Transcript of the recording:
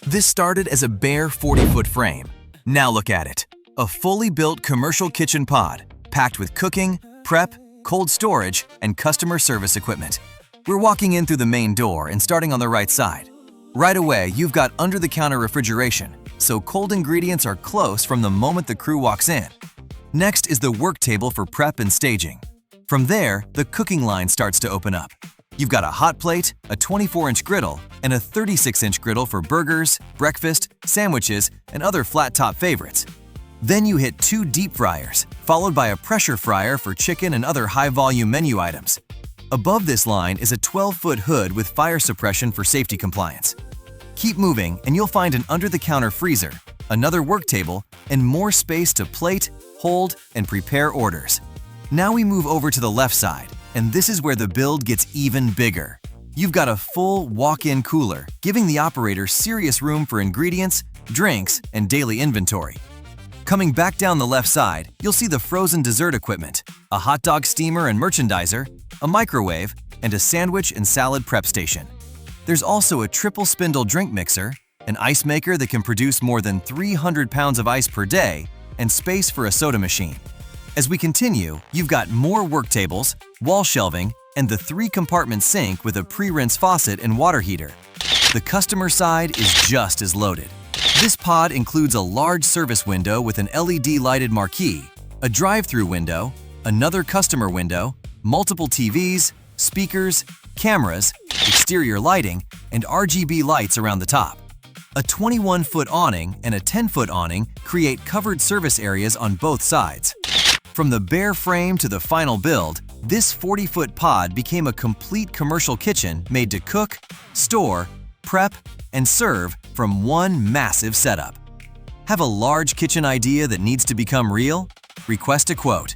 This started as a bare 40-foot frame. Now look at it. A fully built commercial kitchen pod, packed with cooking, prep, cold storage, and customer service equipment. We're walking in through the main door and starting on the right side. Right away, you've got under-the-counter refrigeration, so cold ingredients are close from the moment the crew walks in. Next is the work table for prep and staging. From there, the cooking line starts to open up. You've got a hot plate, a 24-inch griddle, and a 36-inch griddle for burgers, breakfast, sandwiches, and other flat-top favorites. Then you hit 2 deep fryers, followed by a pressure fryer for chicken and other high-volume menu items. Above this line is a 12-foot hood with fire suppression for safety compliance. Keep moving and you'll find an under-the-counter freezer, another work table, and more space to plate, hold, and prepare orders. Now we move over to the left side, and this is where the build gets even bigger. You've got a full walk-in cooler, giving the operator serious room for ingredients, drinks, and daily inventory. Coming back down the left side, you'll see the frozen dessert equipment, a hot dog steamer and merchandiser, a microwave, and a sandwich and salad prep station. There's also a triple spindle drink mixer, an ice maker that can produce more than 300 pounds of ice per day, and space for a soda machine. As we continue, you've got more work tables, wall shelving, and the 3-compartment sink with a pre-rinse faucet and water heater. The customer side is just as loaded. This pod includes a large service window with an LED-lighted marquee, a drive-through window, another customer window, multiple TVs, speakers, cameras, exterior lighting, and RGB lights around the top. A 21-foot awning and a 10-foot awning create covered service areas on both sides. From the bare frame to the final build, this 40-foot pod became a complete commercial kitchen made to cook, store, prep, and serve from one massive setup. Have a large kitchen idea that needs to become real? Request a quote.